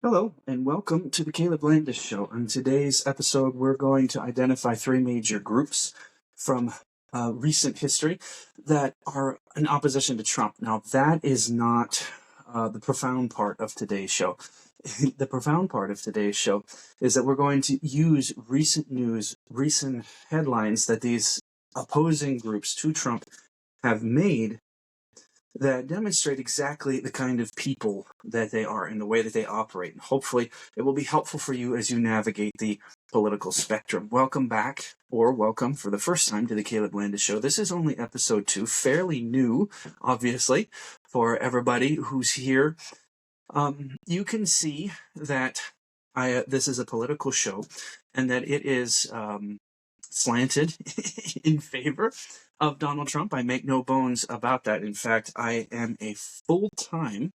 Hello, and welcome to the Caleb Landis Show. On today's episode, we're going to identify three major groups from recent history that are in opposition to Trump. Now, that is not the profound part of today's show. The profound part of today's show is that we're going to use recent news, recent headlines that these opposing groups to Trump have made that demonstrate exactly the kind of people that they are and the way that they operate. And hopefully it will be helpful for you as you navigate the political spectrum. Welcome back, or welcome for the first time to the Caleb Landis Show. This is only episode 2, fairly new, obviously, for everybody who's here. You can see that this is a political show and that it is slanted in favor of Donald Trump. I make no bones about that. In fact, I am a full-time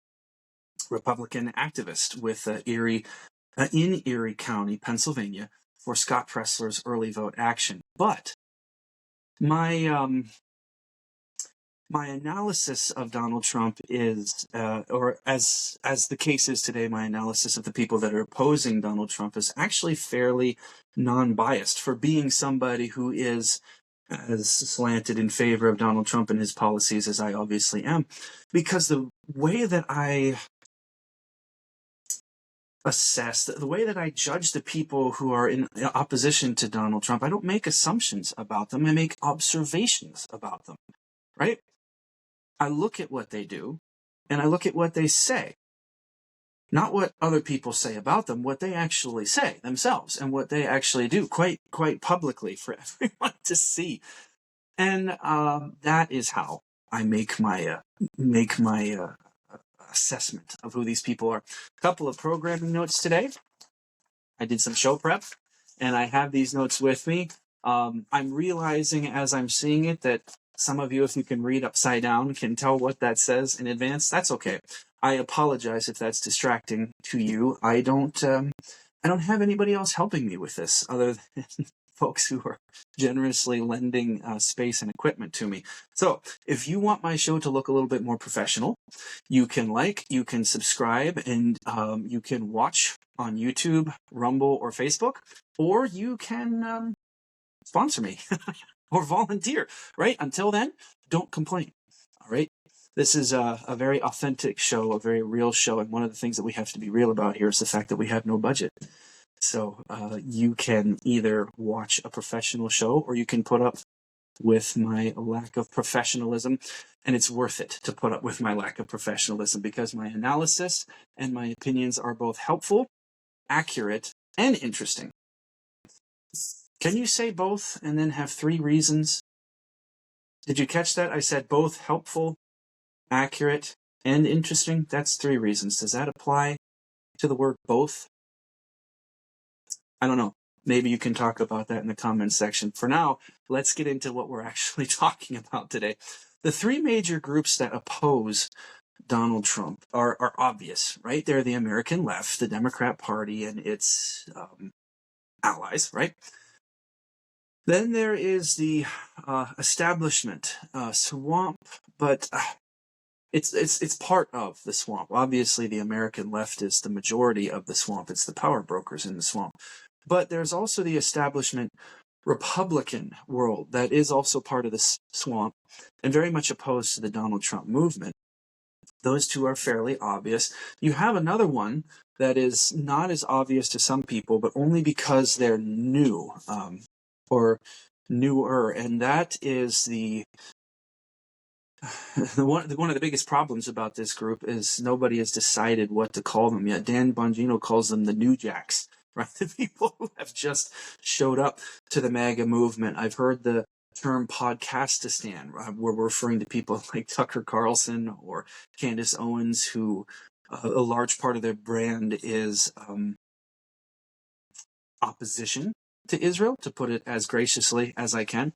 Republican activist with in Erie County, Pennsylvania, for Scott Presler's Early Vote Action. But my analysis of Donald Trump is, or as the case is today, my analysis of the people that are opposing Donald Trump is actually fairly non-biased for being somebody who is as slanted in favor of Donald Trump and his policies as I obviously am, because the way that I assess, the way that I judge the people who are in opposition to Donald Trump, I don't make assumptions about them, I make observations about them, right? I look at what they do, and I look at what they say. Not what other people say about them, what they actually say themselves, and what they actually do quite publicly for everyone to see. And that is how I make my assessment of who these people are. A couple of programming notes today. I did some show prep, and I have these notes with me. I'm realizing as I'm seeing it that some of you, if you can read upside down, can tell what that says in advance. That's okay. I apologize if that's distracting to you. I don't have anybody else helping me with this other than folks who are generously lending space and equipment to me. So if you want my show to look a little bit more professional, you can you can subscribe, and you can watch on YouTube, Rumble, or Facebook, or you can sponsor me or volunteer, right? Until then, don't complain, all right? This is a very authentic show, a very real show, and one of the things that we have to be real about here is the fact that we have no budget. So you can either watch a professional show or you can put up with my lack of professionalism, and it's worth it to put up with my lack of professionalism because my analysis and my opinions are both helpful, accurate, and interesting. Can you say both and then have 3 reasons? Did you catch that? I said both helpful, accurate, and interesting. That's 3 reasons. Does that apply to the word both? I don't know. Maybe you can talk about that in the comments section. For now, let's get into what we're actually talking about today. The 3 major groups that oppose Donald Trump are obvious, right? They're the American left, the Democrat Party, and its allies, right? Then there is the establishment swamp, but it's part of the swamp. Obviously, the American left is the majority of the swamp. It's the power brokers in the swamp. But there's also the establishment Republican world that is also part of the swamp and very much opposed to the Donald Trump movement. Those 2 are fairly obvious. You have another one that is not as obvious to some people, but only because they're new or newer, and that is one of the biggest problems about this group is nobody has decided what to call them yet. Dan Bongino calls them the New Jacks, right? The people who have just showed up to the MAGA movement. I've heard the term podcastistan, where we're referring to people like Tucker Carlson or Candace Owens, who a large part of their brand is opposition to Israel, to put it as graciously as I can.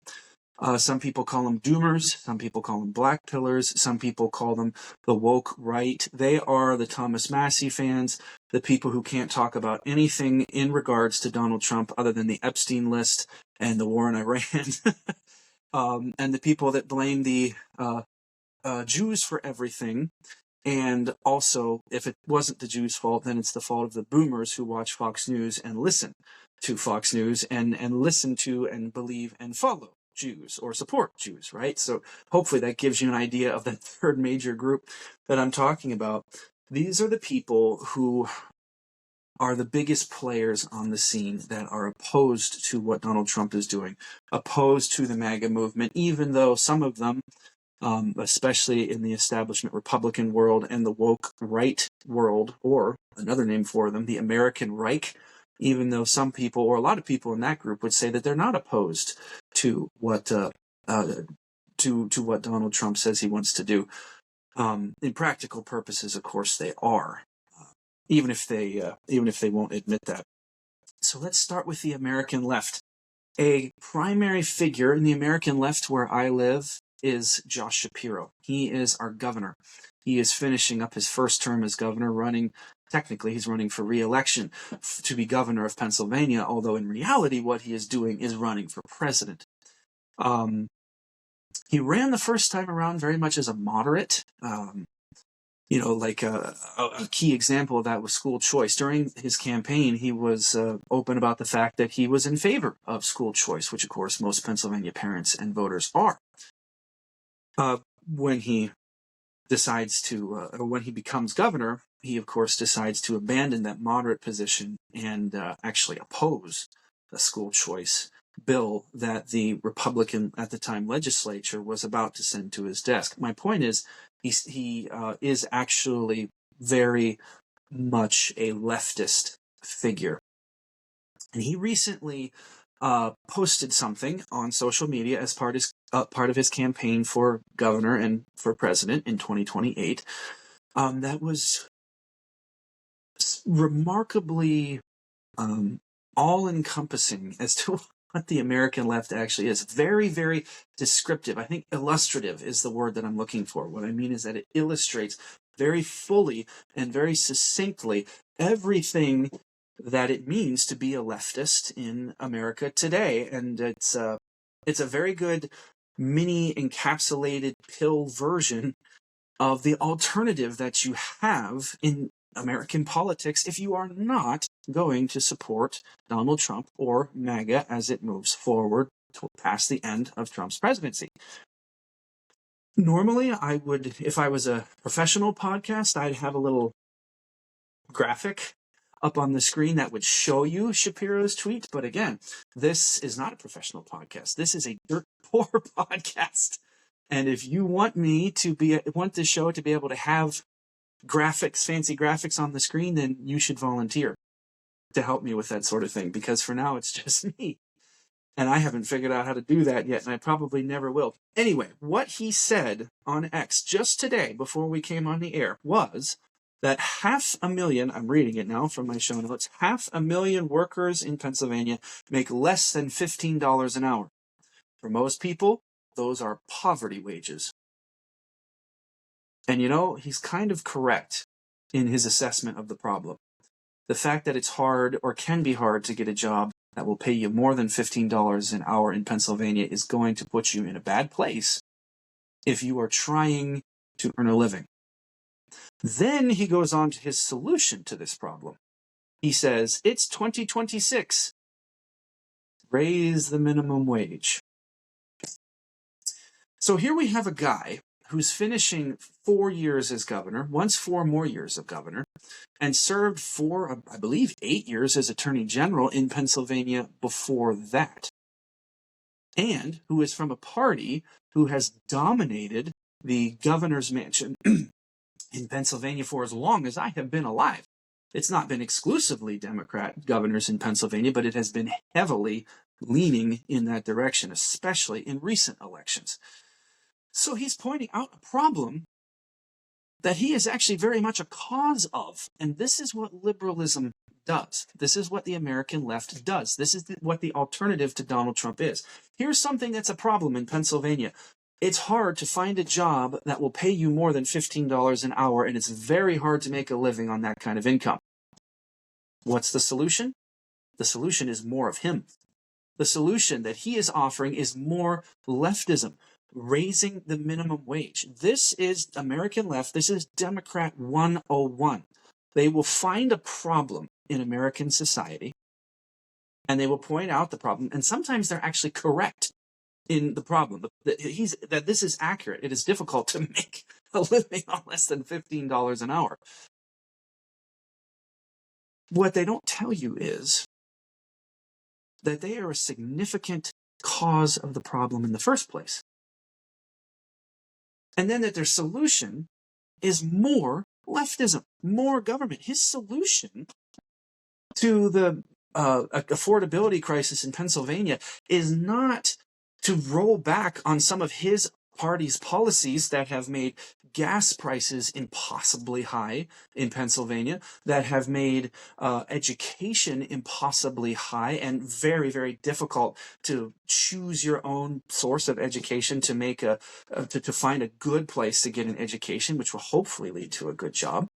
Some people call them doomers, some people call them black pillars, some people call them the woke right. They are the Thomas Massie fans, the people who can't talk about anything in regards to Donald Trump other than the Epstein list and the war in Iran, and the people that blame the Jews for everything And also, if it wasn't the Jews' fault, then it's the fault of the boomers who watch Fox News and listen to Fox News and listen to and believe and follow Jews or support Jews, right? So hopefully that gives you an idea of the third major group that I'm talking about. These are the people who are the biggest players on the scene that are opposed to what Donald Trump is doing, opposed to the MAGA movement, even though some of them, especially in the establishment Republican world and the woke right world, or another name for them, the American Reich, even though some people, or a lot of people in that group, would say that they're not opposed to what to what Donald Trump says he wants to do. In practical purposes, of course, they are, even if they won't admit that. So let's start with the American left. A primary figure in the American left where I live is Josh Shapiro. He is our governor. He is finishing up his first term as governor, technically he's running for re-election to be governor of Pennsylvania, although in reality what he is doing is running for president. He ran the first time around very much as a moderate. Like a key example of that was school choice. During his campaign, he was open about the fact that he was in favor of school choice, which, of course, most Pennsylvania parents and voters are. When he decides to, or when he becomes governor, he, of course, decides to abandon that moderate position and actually oppose the school choice bill that the Republican, at the time, legislature was about to send to his desk. My point is, he is actually very much a leftist figure. And he recently posted something on social media as part of his campaign for governor and for president in 2028 that was remarkably all-encompassing as to what the American left actually is. Very, very descriptive. I think illustrative is the word that I'm looking for. What I mean is that it illustrates very fully and very succinctly everything that it means to be a leftist in America today. And it's a very good mini encapsulated pill version of the alternative that you have in American politics if you are not going to support Donald Trump or MAGA as it moves forward past the end of Trump's presidency. Normally, I would, if I was a professional podcast, I'd have a little graphic up on the screen that would show you Shapiro's tweet. But again, this is not a professional podcast. This is a dirt poor podcast. And if you want the show to be able to have graphics, fancy graphics on the screen, then you should volunteer to help me with that sort of thing, because for now it's just me. And I haven't figured out how to do that yet, and I probably never will. Anyway, what he said on X just today before we came on the air was that 500,000, I'm reading it now from my show notes, 500,000 workers in Pennsylvania make less than $15 an hour. For most people, those are poverty wages. And he's kind of correct in his assessment of the problem. The fact that it's hard or can be hard to get a job that will pay you more than $15 an hour in Pennsylvania is going to put you in a bad place if you are trying to earn a living. Then he goes on to his solution to this problem. He says, it's 2026. Raise the minimum wage. So here we have a guy who's finishing 4 years as governor, wants 4 more years of governor, and served for, I believe, 8 years as attorney general in Pennsylvania before that. And who is from a party who has dominated the governor's mansion in Pennsylvania for as long as I have been alive. It's not been exclusively Democrat governors in Pennsylvania, but it has been heavily leaning in that direction, especially in recent elections. So he's pointing out a problem that he is actually very much a cause of. And this is what liberalism does. This is what the American left does. This is what the alternative to Donald Trump is. Here's something that's a problem in Pennsylvania. It's hard to find a job that will pay you more than $15 an hour, and it's very hard to make a living on that kind of income. What's the solution? The solution is more of him. The solution that he is offering is more leftism, raising the minimum wage. This is American left. This is Democrat 101. They will find a problem in American society and they will point out the problem. And sometimes they're actually correct in the problem. That this is accurate. It is difficult to make a living on less than $15 an hour. What they don't tell you is that they are a significant cause of the problem in the first place. And then that their solution is more leftism, more government. His solution to the affordability crisis in Pennsylvania is not to roll back on some of his party's policies that have made gas prices impossibly high in Pennsylvania, that have made education impossibly high and very, very difficult to choose your own source of education, to make to find a good place to get an education, which will hopefully lead to a good job.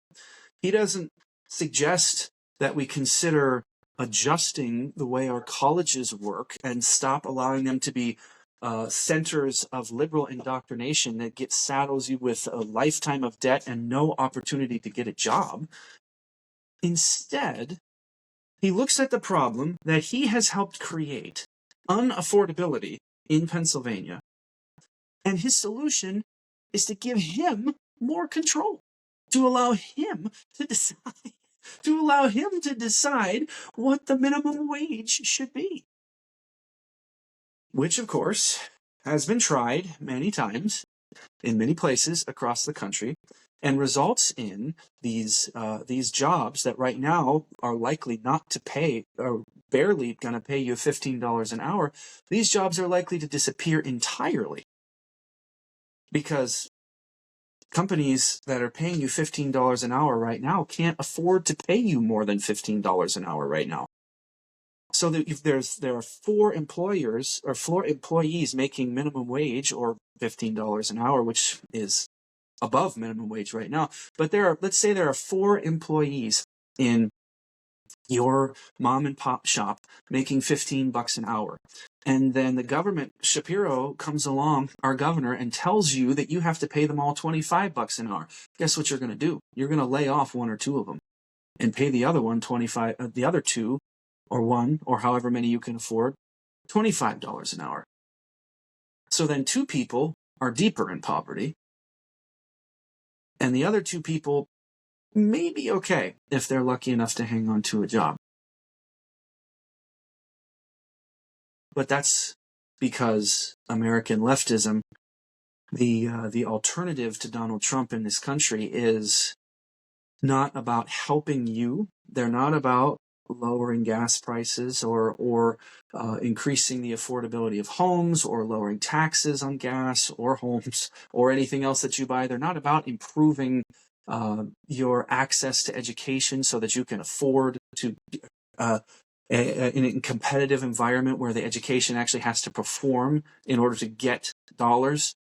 He doesn't suggest that we consider adjusting the way our colleges work and stop allowing them to be centers of liberal indoctrination that saddles you with a lifetime of debt and no opportunity to get a job. Instead, he looks at the problem that he has helped create, unaffordability in Pennsylvania, and his solution is to give him more control, to allow him to decide, what the minimum wage should be. Which, of course, has been tried many times in many places across the country and results in these jobs that right now are likely not to pay, or barely going to pay you $15 an hour. These jobs are likely to disappear entirely because companies that are paying you $15 an hour right now can't afford to pay you more than $15 an hour right now. So that if there are four employees making minimum wage or $15 an hour, which is above minimum wage right now, but let's say there are 4 employees in your mom and pop shop making $15 an hour. And then the government, Shapiro, comes along, our governor, and tells you that you have to pay them all $25 an hour. Guess what you're going to do? You're going to lay off 1 or 2 of them and pay the other one the other 2 or 1 or however many you can afford, $25 an hour. So then 2 people are deeper in poverty, and the other 2 people may be okay if they're lucky enough to hang on to a job. But that's because American leftism, the alternative to Donald Trump in this country, is not about helping you. They're not about lowering gas prices or increasing the affordability of homes or lowering taxes on gas or homes or anything else that you buy. They're not about improving your access to education so that you can afford to in a competitive environment where the education actually has to perform in order to get dollars.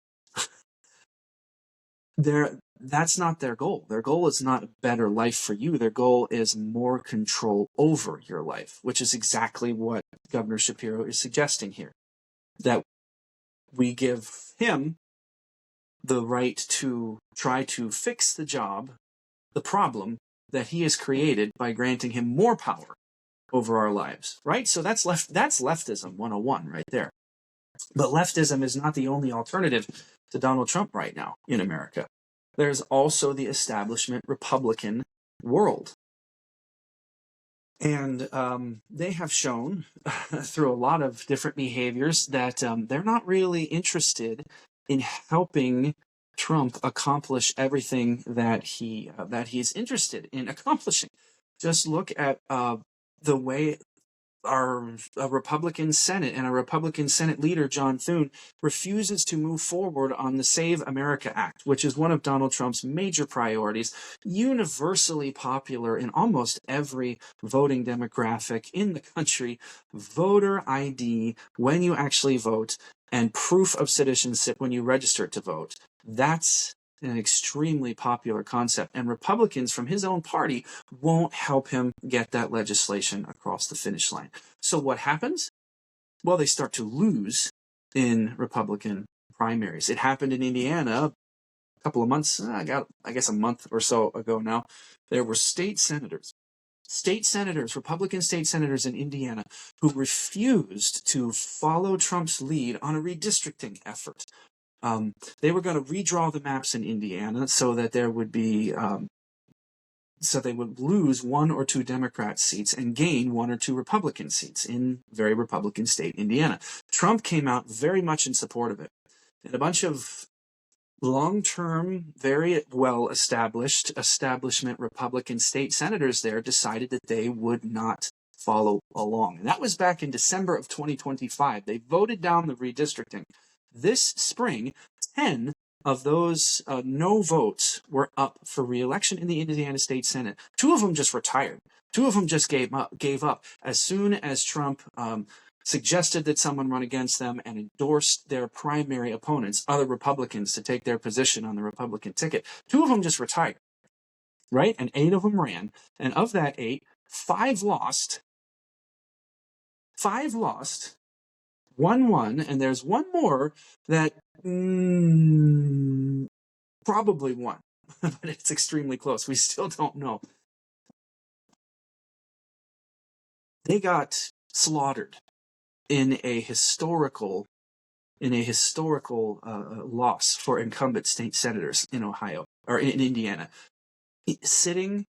That's not their goal. Their goal is not a better life for you. Their goal is more control over your life, which is exactly what Governor Shapiro is suggesting here. That we give him the right to try to fix the problem that he has created by granting him more power over our lives, right? So that's leftism 101 right there. But leftism is not the only alternative to Donald Trump right now in America. There's also the establishment Republican world. And they have shown through a lot of different behaviors that they're not really interested in helping Trump accomplish everything that he's interested in accomplishing. Just look at the way a Republican Senate and a Republican Senate leader, John Thune, refuses to move forward on the Save America Act, which is one of Donald Trump's major priorities, universally popular in almost every voting demographic in the country. Voter ID when you actually vote and proof of citizenship when you register to vote. That's an extremely popular concept, and Republicans from his own party won't help him get that legislation across the finish line. So what happens? Well, they start to lose in Republican primaries. It happened in Indiana a couple of months, I guess a month or so ago now. There were state senators, Republican state senators in Indiana, who refused to follow Trump's lead on a redistricting effort. They were going to redraw the maps in Indiana so that there would be so they would lose 1 or 2 Democrat seats and gain 1 or 2 Republican seats in very Republican state Indiana. Trump came out very much in support of it. And a bunch of long-term, very well-established establishment Republican state senators there decided that they would not follow along. And that was back in December of 2025. They voted down the redistricting. This spring, 10 of those no votes were up for re-election in the Indiana State Senate. 2 of them just retired. 2 of them just gave up as soon as Trump suggested that someone run against them and endorsed their primary opponents, other Republicans, to take their position on the Republican ticket. 2 of them just retired, right? And 8 of them ran. And of that 8, 5 lost. 5 lost. 1 won, and there's 1 more that probably won, but it's extremely close. We still don't know. They got slaughtered in a historical loss for incumbent state senators in Ohio or in Indiana. Sitting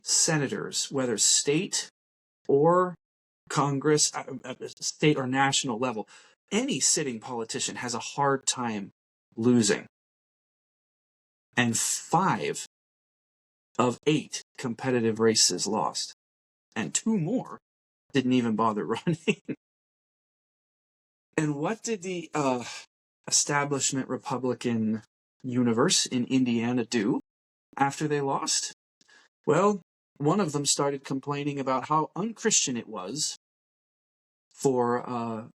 senators, whether state or Congress, state or national level, any sitting politician has a hard time losing. And 5 of 8 competitive races lost. And 2 more didn't even bother running. And what did the establishment Republican universe in Indiana do after they lost? Well, one of them started complaining about how unchristian it was for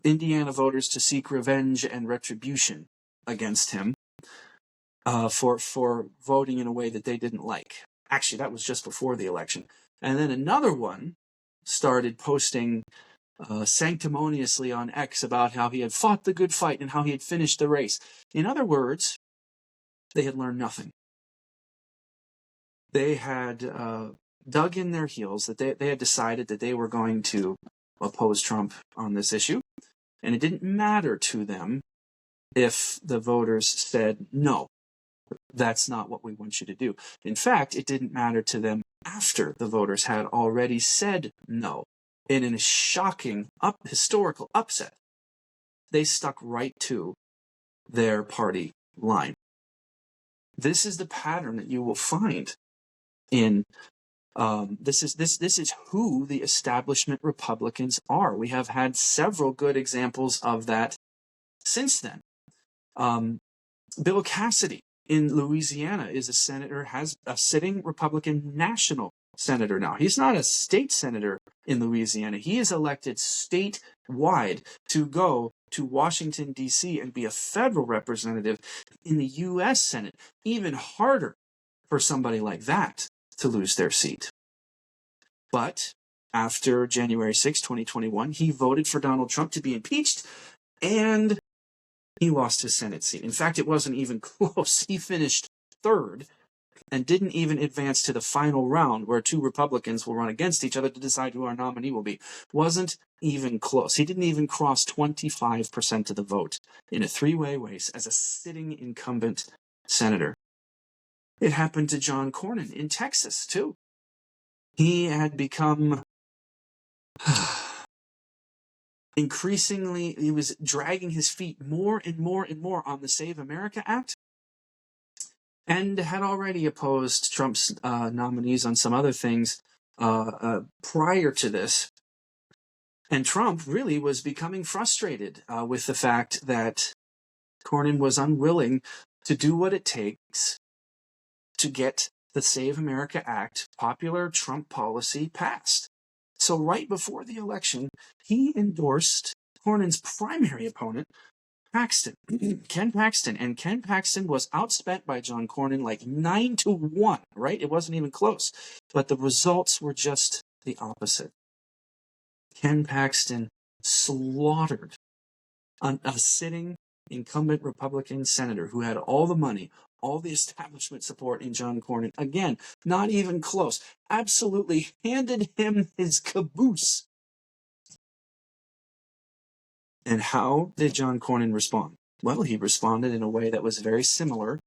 Indiana voters to seek revenge and retribution against him for voting in a way that they didn't like. Actually, that was just before the election. And then another one started posting sanctimoniously on X about how he had fought the good fight and how he had finished the race. In other words, they had learned nothing. They had dug in their heels, that they had decided that they were going to oppose Trump on this issue, and it didn't matter to them if the voters said, no, that's not what we want you to do. In fact, it didn't matter to them after the voters had already said no. And in a shocking, historical upset, they stuck right to their party line. This is the pattern that you will find in this is who the establishment Republicans are. We have had several good examples of that since then. Bill Cassidy in Louisiana is a senator, has a sitting Republican national senator now. He's not a state senator in Louisiana. He is elected statewide to go to Washington, D.C. and be a federal representative in the U.S. Senate. Even harder for somebody like that to lose their seat. But after January 6, 2021, he voted for Donald Trump to be impeached, and he lost his Senate seat. In fact, it wasn't even close. He finished 3rd and didn't even advance to the final round where 2 Republicans will run against each other to decide who our nominee will be. Wasn't even close. He didn't even cross 25% of the vote in a 3-way race as a sitting incumbent senator. It happened to John Cornyn in Texas, too. He had become increasingly, he was dragging his feet more and more and more on the Save America Act, and had already opposed Trump's nominees on some other things prior to this. And Trump really was becoming frustrated with the fact that Cornyn was unwilling to do what it takes to get the Save America Act, popular Trump policy, passed. So right before the election, he endorsed Cornyn's primary opponent, Ken Paxton. And Ken Paxton was outspent by John Cornyn like 9-1, right? It wasn't even close. But the results were just the opposite. Ken Paxton slaughtered a sitting incumbent Republican senator who had all the money, all the establishment support in John Cornyn. Again, not even close. Absolutely handed him his caboose. And how did John Cornyn respond? Well, he responded in a way that was very similar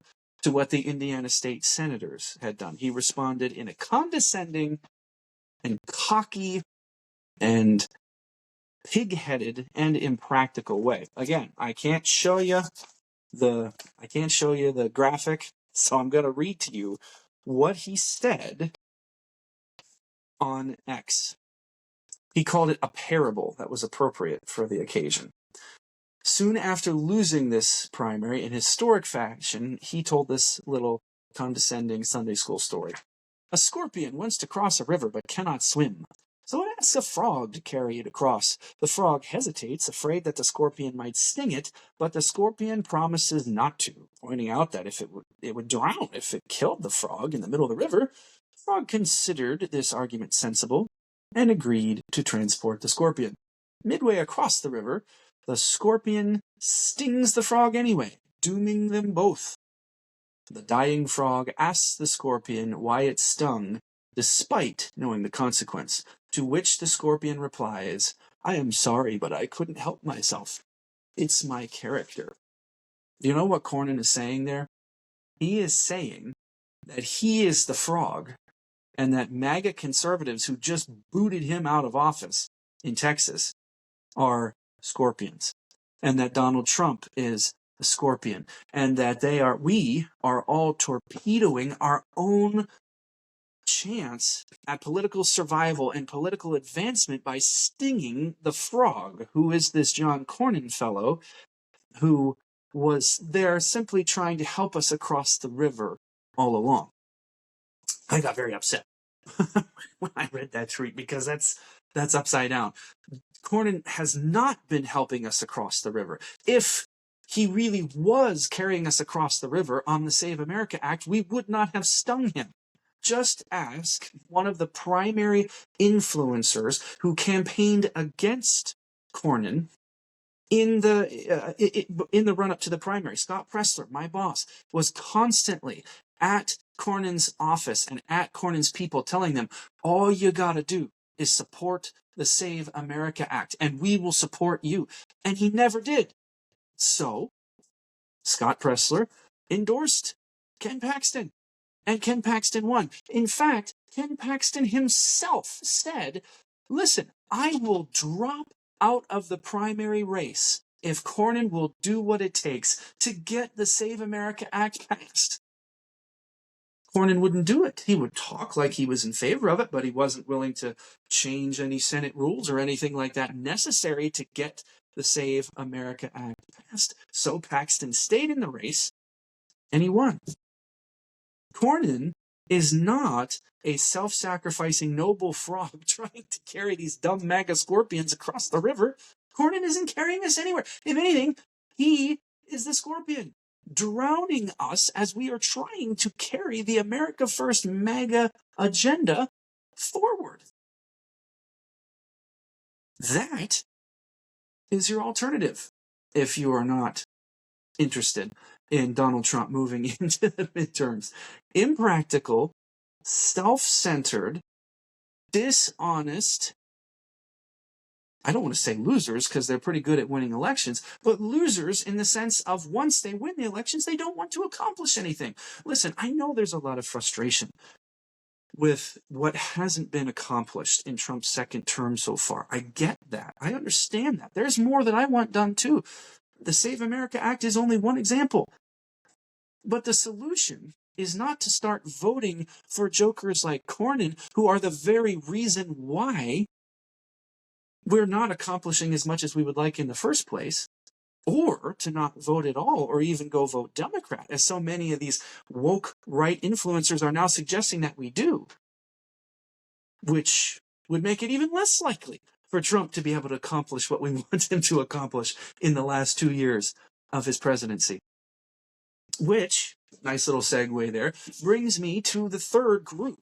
to what the Indiana state senators had done. He responded in a condescending and cocky and pig-headed and impractical way. Again, I can't show you the graphic, so I'm going to read to you what he said on X. He called it a parable that was appropriate for the occasion. Soon after losing this primary in historic fashion, he told this little condescending Sunday school story. A scorpion wants to cross a river but cannot swim. So it asks a frog to carry it across. The frog hesitates, afraid that the scorpion might sting it, but the scorpion promises not to, pointing out that if it would drown if it killed the frog in the middle of the river. The frog considered this argument sensible and agreed to transport the scorpion. Midway across the river, the scorpion stings the frog anyway, dooming them both. The dying frog asks the scorpion why it stung, despite knowing the consequence, to which the scorpion replies, "I am sorry, but I couldn't help myself. It's my character." Do you know what Cornyn is saying there? He is saying that he is the frog, and that MAGA conservatives who just booted him out of office in Texas are scorpions, and that Donald Trump is a scorpion, and that we are all torpedoing our own chance at political survival and political advancement by stinging the frog, who is this John Cornyn fellow who was there simply trying to help us across the river all along. I got very upset when I read that tweet because that's upside down. Cornyn has not been helping us across the river. If he really was carrying us across the river on the Save America Act, we would not have stung him. Just ask one of the primary influencers who campaigned against Cornyn in the run-up to the primary. Scott Pressler, my boss, was constantly at Cornyn's office and at Cornyn's people telling them, all you got to do is support the Save America Act, and we will support you. And he never did. So, Scott Pressler endorsed Ken Paxton, and Ken Paxton won. In fact, Ken Paxton himself said, listen, I will drop out of the primary race if Cornyn will do what it takes to get the Save America Act passed. Cornyn wouldn't do it. He would talk like he was in favor of it, but he wasn't willing to change any Senate rules or anything like that necessary to get the Save America Act passed. So Paxton stayed in the race, and he won. Cornyn is not a self-sacrificing noble frog trying to carry these dumb MAGA scorpions across the river. Cornyn isn't carrying us anywhere. If anything, he is the scorpion, drowning us as we are trying to carry the America First MAGA agenda forward. That is your alternative if you are not interested in Donald Trump moving into the midterms. Impractical, self-centered, dishonest, I don't want to say losers because they're pretty good at winning elections, but losers in the sense of once they win the elections, they don't want to accomplish anything. Listen, I know there's a lot of frustration with what hasn't been accomplished in Trump's second term so far. I get that. I understand that. There's more that I want done too. The Save America Act is only one example. But the solution is not to start voting for jokers like Cornyn, who are the very reason why we're not accomplishing as much as we would like in the first place, or to not vote at all, or even go vote Democrat, as so many of these woke right influencers are now suggesting that we do, which would make it even less likely for Trump to be able to accomplish what we want him to accomplish in the last 2 years of his presidency. Which, nice little segue there, brings me to the third group.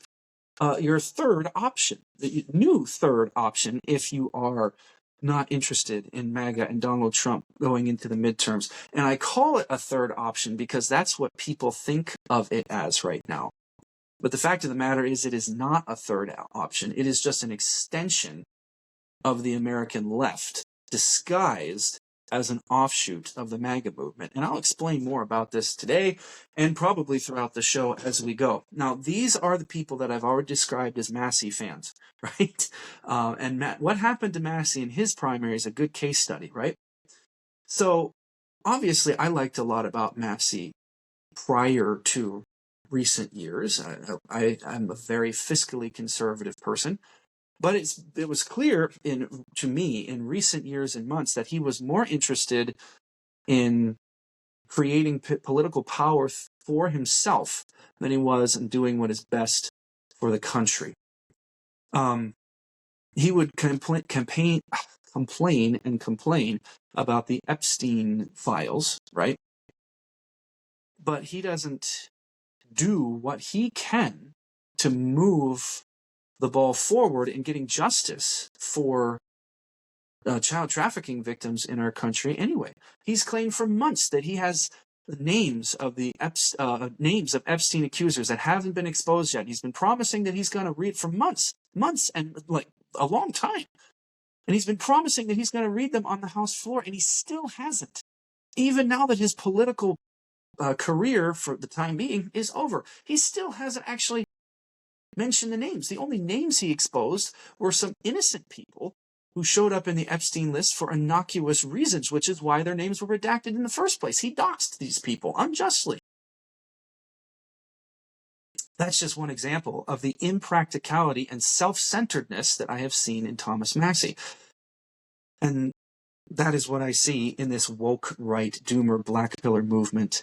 Your third option, the new third option, if you are not interested in MAGA and Donald Trump going into the midterms. And I call it a third option because that's what people think of it as right now. But the fact of the matter is, it is not a third option. It is just an extension of the American left, disguised as an offshoot of the MAGA movement. And I'll explain more about this today and probably throughout the show as we go. Now, these are the people that I've already described as Massey fans, right? What happened to Massey in his primary is a good case study, right? So obviously, I liked a lot about Massey prior to recent years. I'm a very fiscally conservative person. But it was clear to me in recent years and months that he was more interested in creating political power for himself than he was in doing what is best for the country. He would complain about the Epstein files, right? But he doesn't do what he can to move the ball forward in getting justice for child trafficking victims in our country anyway. He's claimed for months that he has the names of the names of Epstein accusers that haven't been exposed yet. He's been promising that he's going to read for months and like a long time. And he's been promising that he's going to read them on the House floor, and he still hasn't. Even now that his political career for the time being is over, he still hasn't actually mentioned the names. The only names he exposed were some innocent people who showed up in the Epstein list for innocuous reasons, which is why their names were redacted in the first place. He doxed these people unjustly. That's just one example of the impracticality and self-centeredness that I have seen in Thomas Massey. And that is what I see in this woke right doomer black pillar movement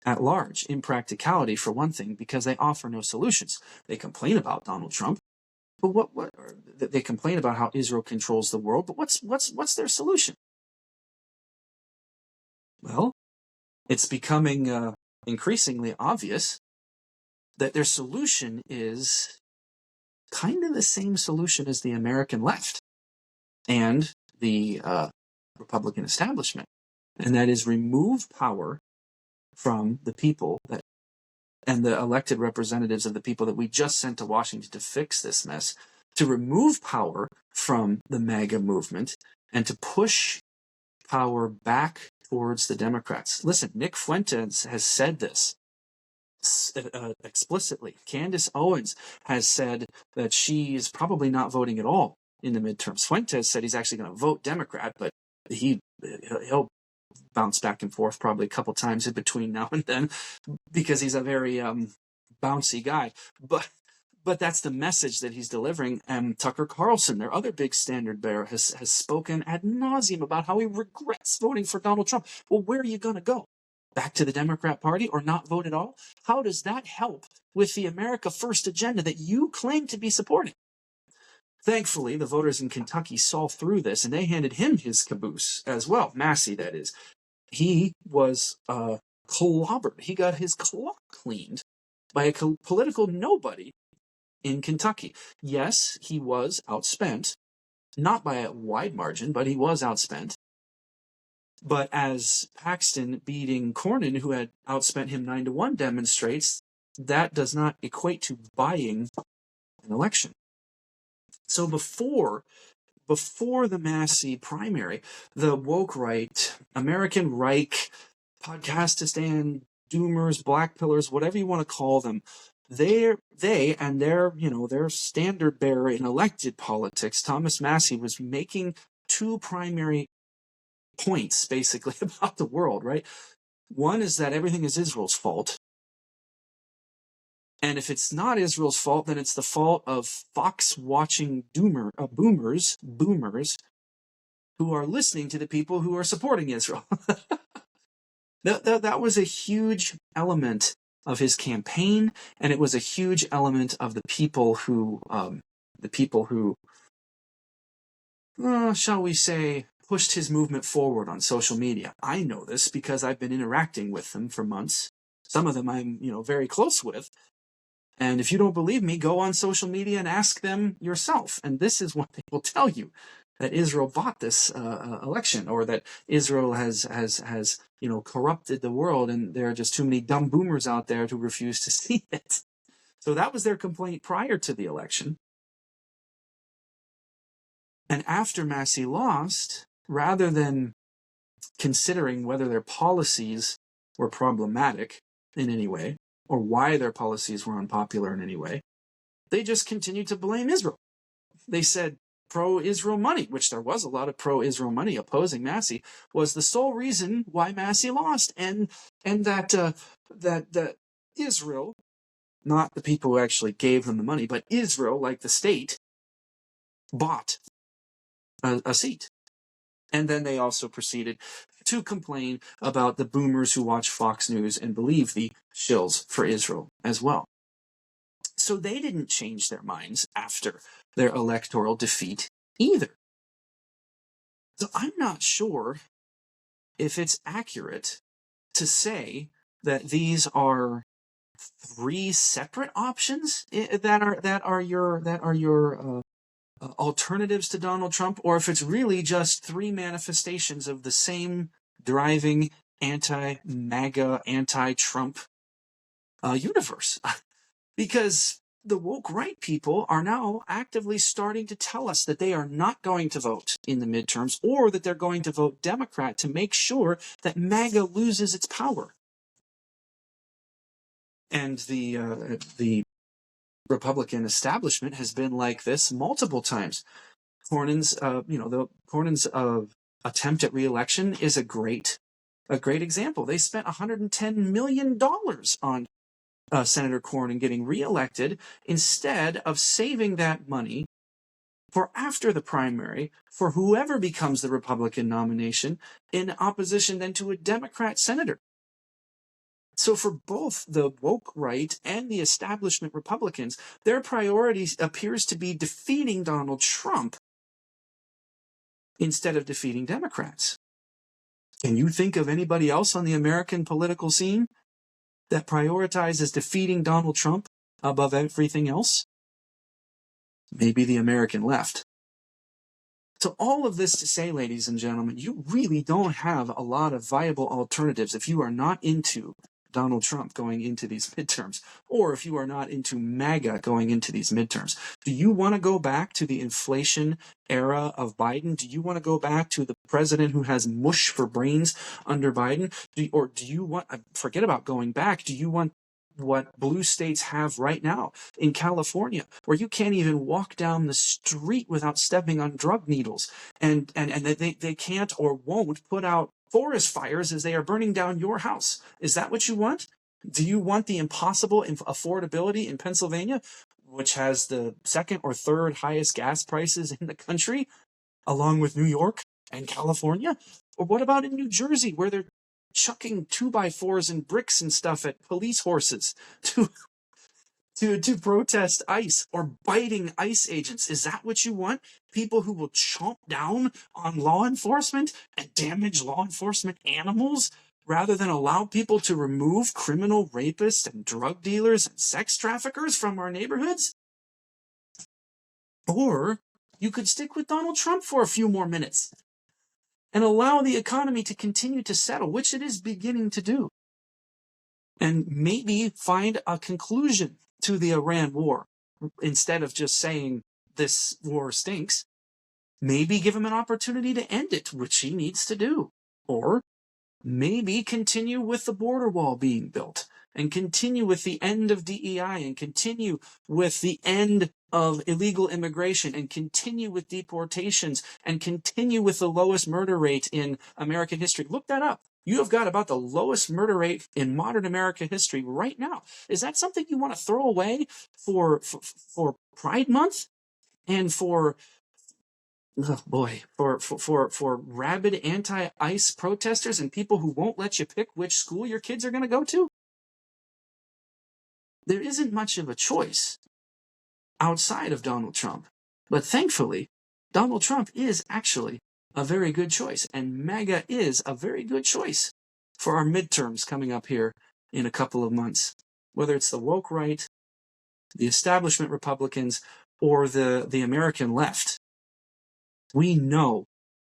at large. Impracticality, for one thing, because they offer no solutions. They complain about Donald Trump, but what they complain about how Israel controls the world, but what's their solution? Well, it's becoming increasingly obvious that their solution is kind of the same solution as the American left and the Republican establishment, and that is remove power from the people and the elected representatives of the people that we just sent to Washington to fix this mess, to remove power from the MAGA movement and to push power back towards the Democrats. Listen, Nick Fuentes has said this explicitly. Candace Owens has said that she is probably not voting at all in the midterms. Fuentes said he's actually going to vote Democrat, but he'll bounce back and forth probably a couple times in between now and then because he's a very bouncy guy. But that's the message that he's delivering. And Tucker Carlson, their other big standard bearer, has spoken ad nauseum about how he regrets voting for Donald Trump. Well, where are you going to go? Back to the Democrat Party or not vote at all? How does that help with the America First agenda that you claim to be supporting? Thankfully, the voters in Kentucky saw through this, and they handed him his caboose as well. Massey, that is. He was clobbered. He got his clock cleaned by a political nobody in Kentucky. Yes, he was outspent, not by a wide margin, but he was outspent. But as Paxton beating Cornyn, who had outspent him 9-1, demonstrates, that does not equate to buying an election. So before the Massey primary, the woke right, American Reich, Podcastistan, Doomers, Black Pillars, whatever you want to call them, they and their standard bearer in elected politics, Thomas Massey, was making two primary points basically about the world, right? One is that everything is Israel's fault. And if it's not Israel's fault, then it's the fault of Fox-watching boomers who are listening to the people who are supporting Israel. That was a huge element of his campaign, and it was a huge element of the people who shall we say, pushed his movement forward on social media. I know this because I've been interacting with them for months. Some of them I'm, very close with. And if you don't believe me, go on social media and ask them yourself. And this is what they will tell you. Israel bought this election, or that Israel has corrupted the world, and there are just too many dumb boomers out there who refuse to see it. So that was their complaint prior to the election. And after Massey lost, rather than considering whether their policies were problematic in any way, or why their policies were unpopular in any way, they just continued to blame Israel. They said pro-Israel money, which there was a lot of pro-Israel money opposing Massey, was the sole reason why Massey lost, and that Israel, not the people who actually gave them the money, but Israel, like the state, bought a seat. And then they also proceeded to complain about the boomers who watch Fox News and believe the shills for Israel as well. So they didn't change their minds after their electoral defeat either. So I'm not sure if it's accurate to say that these are three separate options that are your alternatives to Donald Trump, or if it's really just three manifestations of the same driving anti-MAGA, anti-Trump universe. Because the woke right people are now actively starting to tell us that they are not going to vote in the midterms, or that they're going to vote Democrat to make sure that MAGA loses its power. And the Republican establishment has been like this multiple times. Cornyn's attempt at re-election is a great example. They spent $110 million on Senator Cornyn getting re-elected, instead of saving that money for after the primary for whoever becomes the Republican nomination, in opposition then to a Democrat senator. So for both the woke right and the establishment Republicans, their priority appears to be defeating Donald Trump instead of defeating Democrats. Can you think of anybody else on the American political scene that prioritizes defeating Donald Trump above everything else? Maybe the American left. So all of this to say, ladies and gentlemen, you really don't have a lot of viable alternatives if you are not into Donald Trump going into these midterms, or if you are not into MAGA going into these midterms. Do you want to go back to the inflation era of Biden? Do you want to go back to the president who has mush for brains under Biden? Or do you want, forget about going back, do you want what blue states have right now in California, where you can't even walk down the street without stepping on drug needles, and they can't or won't put out forest fires as they are burning down your house? Is that what you want? Do you want the impossible affordability in Pennsylvania, which has the second or third highest gas prices in the country, along with New York and California? Or what about in New Jersey, where they're chucking 2x4s and bricks and stuff at police horses to protest ICE, or biting ICE agents? Is that what you want? People who will chomp down on law enforcement and damage law enforcement animals, rather than allow people to remove criminal rapists and drug dealers and sex traffickers from our neighborhoods? Or you could stick with Donald Trump for a few more minutes and allow the economy to continue to settle, which it is beginning to do, and maybe find a conclusion to the Iran war, instead of just saying this war stinks. Maybe give him an opportunity to end it, which he needs to do. Or maybe continue with the border wall being built, and continue with the end of DEI, and continue with the end of illegal immigration, and continue with deportations, and continue with the lowest murder rate in American history. Look that up. You have got about the lowest murder rate in modern American history right now. Is that something you want to throw away for Pride Month, and for rabid anti-ICE protesters and people who won't let you pick which school your kids are going to go to? There isn't much of a choice outside of Donald Trump. But thankfully, Donald Trump is actually a very good choice, and MAGA is a very good choice for our midterms coming up here in a couple of months. Whether it's the woke right, the establishment Republicans, or the American left, We know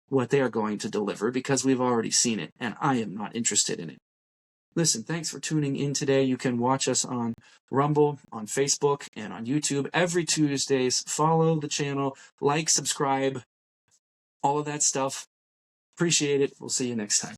what they are going to deliver because we've already seen it, and I am not interested in it. Listen, thanks for tuning in today. You can watch us on Rumble, on Facebook, and on YouTube every Tuesdays. Follow the channel, like, subscribe, all of that stuff. Appreciate it. We'll see you next time.